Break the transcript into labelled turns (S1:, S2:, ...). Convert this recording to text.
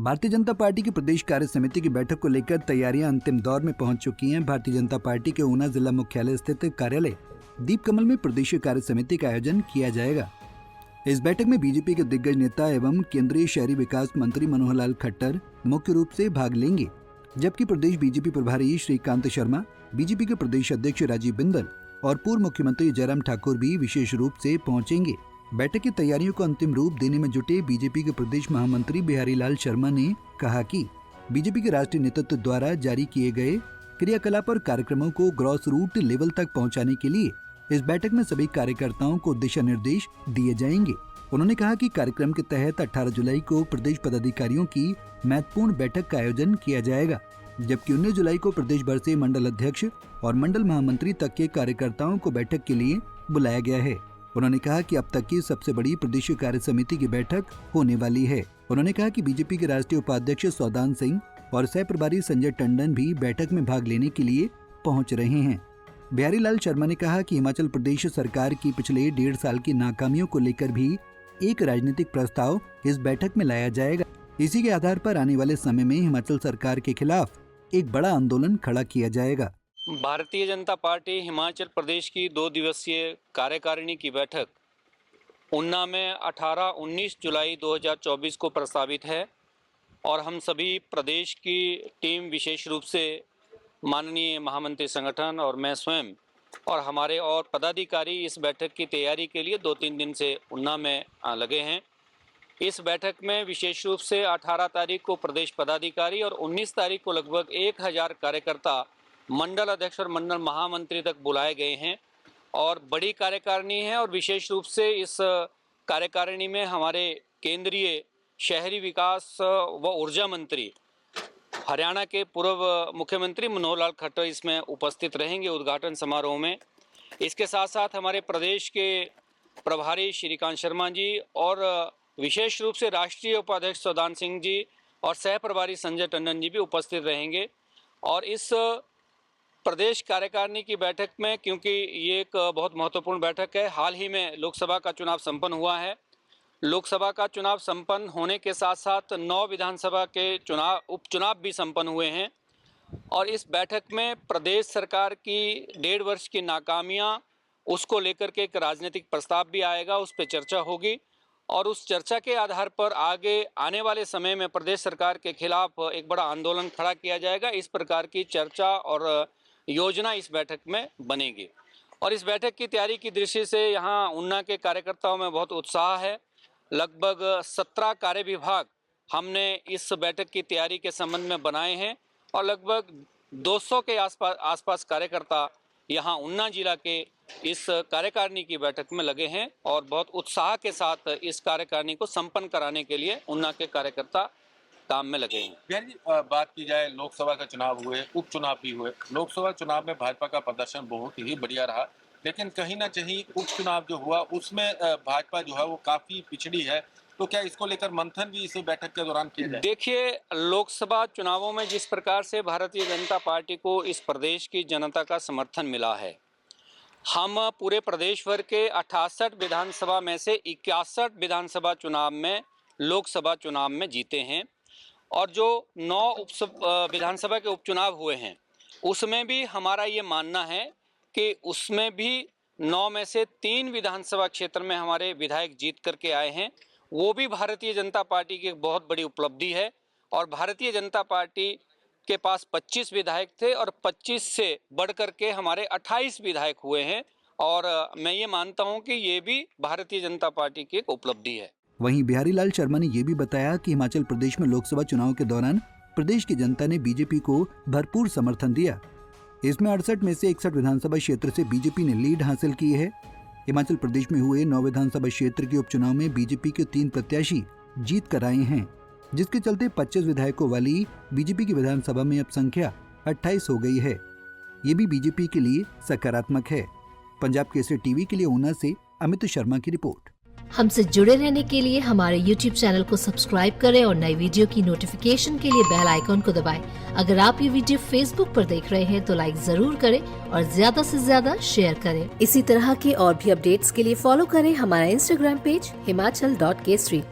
S1: Bharatiya Janata party की प्रदेश कार्य समिति की बैठक को लेकर तैयारियां अंतिम दौर में पहुंच चुकी हैं। भारतीय जनता पार्टी के ऊना जिला मुख्यालय स्थित कार्यालय दीप कमल में प्रदेश कार्य समिति का आयोजन किया जाएगा। इस बैठक में बीजेपी के दिग्गज नेता एवं केंद्रीय शहरी विकास मंत्री मनोहर लाल खट्टर मुख्य रूप से भाग लेंगे, जबकि प्रदेश बीजेपी प्रभारी श्रीकांत शर्मा, बीजेपी के प्रदेश अध्यक्ष राजीव बिंदल और पूर्व मुख्यमंत्री जयराम ठाकुर भी विशेष रूप से पहुंचेंगे। बैठक की तैयारियों को अंतिम रूप देने में जुटे बीजेपी के प्रदेश महामंत्री बिहारी लाल शर्मा ने कहा कि बीजेपी के राष्ट्रीय नेतृत्व द्वारा जारी किए गए क्रियाकलाप और कार्यक्रमों को ग्रॉस रूट लेवल तक पहुंचाने के लिए इस बैठक में सभी कार्यकर्ताओं को दिशा निर्देश दिए जाएंगे। उन्होंने कहा कि कार्यक्रम के तहत 18 जुलाई को प्रदेश पदाधिकारियों की महत्वपूर्ण बैठक का आयोजन किया जाएगा, जबकि 19 जुलाई को प्रदेश भर से मंडल अध्यक्ष और मंडल महामंत्री तक के कार्यकर्ताओं को बैठक के लिए बुलाया गया है। उन्होंने कहा कि अब तक की सबसे बड़ी प्रदेश कार्य समिति की बैठक होने वाली है। उन्होंने कहा कि बीजेपी के राष्ट्रीय उपाध्यक्ष सौदान सिंह और सह प्रभारी संजय टंडन भी बैठक में भाग लेने के लिए पहुंच रहे हैं। बिहारी लाल शर्मा ने कहा कि हिमाचल प्रदेश सरकार की पिछले 1.5 साल की नाकामियों को लेकर भी एक राजनीतिक प्रस्ताव इस बैठक में लाया जाएगा। इसी के आधार पर आने वाले समय में हिमाचल सरकार के खिलाफ एक बड़ा आंदोलन खड़ा किया जाएगा।
S2: भारतीय जनता पार्टी हिमाचल प्रदेश की 2 दिवसीय कार्यकारिणी की बैठक ऊना में 18-19 जुलाई 2024 को प्रस्तावित है और हम सभी प्रदेश की टीम विशेष रूप से माननीय महामंत्री संगठन और मैं स्वयं और हमारे और पदाधिकारी इस बैठक की तैयारी के लिए 2-3 दिन से ऊना में लगे हैं। इस बैठक में विशेष रूप से 18 तारीख को प्रदेश पदाधिकारी और 19 तारीख को लगभग 1000 कार्यकर्ता मंडल अध्यक्ष और मंडल महामंत्री तक बुलाए गए हैं और बड़ी कार्यकारिणी है। और विशेष रूप से इस कार्यकारिणी में हमारे केंद्रीय शहरी विकास व ऊर्जा मंत्री हरियाणा के पूर्व मुख्यमंत्री मनोहर लाल खट्टर इसमें उपस्थित रहेंगे उद्घाटन समारोह में। इसके साथ साथ हमारे प्रदेश के प्रभारी श्रीकांत शर्मा जी और विशेष रूप से राष्ट्रीय उपाध्यक्ष सौदान सिंह जी और सह प्रभारी संजय टंडन जी भी उपस्थित रहेंगे। और इस प्रदेश कार्यकारिणी की बैठक में, क्योंकि ये एक बहुत महत्वपूर्ण बैठक है, हाल ही में लोकसभा का चुनाव संपन्न हुआ है। लोकसभा का चुनाव संपन्न होने के साथ साथ 9 विधानसभा के उपचुनाव भी संपन्न हुए हैं और इस बैठक में प्रदेश सरकार की 1.5 वर्ष की नाकामियां, उसको लेकर के एक राजनीतिक प्रस्ताव भी आएगा, उस पर चर्चा होगी और उस चर्चा के आधार पर आगे आने वाले समय में प्रदेश सरकार के खिलाफ एक बड़ा आंदोलन खड़ा किया जाएगा। इस प्रकार की चर्चा और योजना इस बैठक में बनेगी और इस बैठक की तैयारी की दृष्टि से यहाँ ऊना के कार्यकर्ताओं में बहुत उत्साह है। लगभग 17 कार्य विभाग हमने इस बैठक की तैयारी के संबंध में बनाए हैं और लगभग 200 के आसपास कार्यकर्ता यहाँ ऊना जिला के इस कार्यकारिणी की बैठक में लगे हैं और बहुत उत्साह के साथ इस कार्यकारिणी को संपन्न कराने के लिए ऊना के कार्यकर्ता काम में लगे हैं।
S3: बिहारी जी, बात की जाए लोकसभा का चुनाव हुए, उपचुनाव भी हुए। लोकसभा चुनाव में भाजपा का प्रदर्शन बहुत ही बढ़िया रहा, लेकिन कहीं ना कहीं उपचुनाव जो हुआ उसमें भाजपा जो है वो काफी पिछड़ी है। तो क्या इसको लेकर मंथन भी इस बैठक के दौरान किया जाए?
S2: देखिए, लोकसभा चुनावों में जिस प्रकार से भारतीय जनता पार्टी को इस प्रदेश की जनता का समर्थन मिला है, हम पूरे प्रदेश भर के 68 विधानसभा में से 61 विधानसभा चुनाव में लोकसभा चुनाव में जीते हैं और जो 9 विधानसभा के उपचुनाव हुए हैं उसमें भी हमारा ये मानना है कि उसमें भी 9 में से 3 विधानसभा क्षेत्र में हमारे विधायक जीत करके आए हैं। वो भी भारतीय जनता पार्टी की एक बहुत बड़ी उपलब्धि है और भारतीय जनता पार्टी के पास 25 विधायक थे और 25 से बढ़ करके हमारे 28 विधायक हुए हैं और मैं ये मानता हूँ कि ये भी भारतीय जनता पार्टी की एक उपलब्धि है।
S1: वहीं बिहारी लाल शर्मा ने ये भी बताया कि हिमाचल प्रदेश में लोकसभा चुनाव के दौरान प्रदेश की जनता ने बीजेपी को भरपूर समर्थन दिया। इसमें 68 में से 61 विधानसभा क्षेत्र से बीजेपी ने लीड हासिल की है। हिमाचल प्रदेश में हुए 9 विधानसभा क्षेत्र के उपचुनाव में बीजेपी के 3 प्रत्याशी जीत कर आए हैं, जिसके चलते 25 विधायकों वाली बीजेपी की विधानसभा में अब संख्या 28 हो गई है। ये भी बीजेपी के लिए सकारात्मक है। पंजाब केसरी टीवी के लिए ऊना से अमित शर्मा की रिपोर्ट।
S4: हमसे जुड़े रहने के लिए हमारे YouTube चैनल को सब्सक्राइब करें और नई वीडियो की नोटिफिकेशन के लिए बेल आइकॉन को दबाएं। अगर आप ये वीडियो Facebook पर देख रहे हैं तो लाइक जरूर करें और ज्यादा से ज्यादा शेयर करें। इसी तरह के और भी अपडेट्स के लिए फॉलो करें हमारा Instagram पेज himachal.kesri।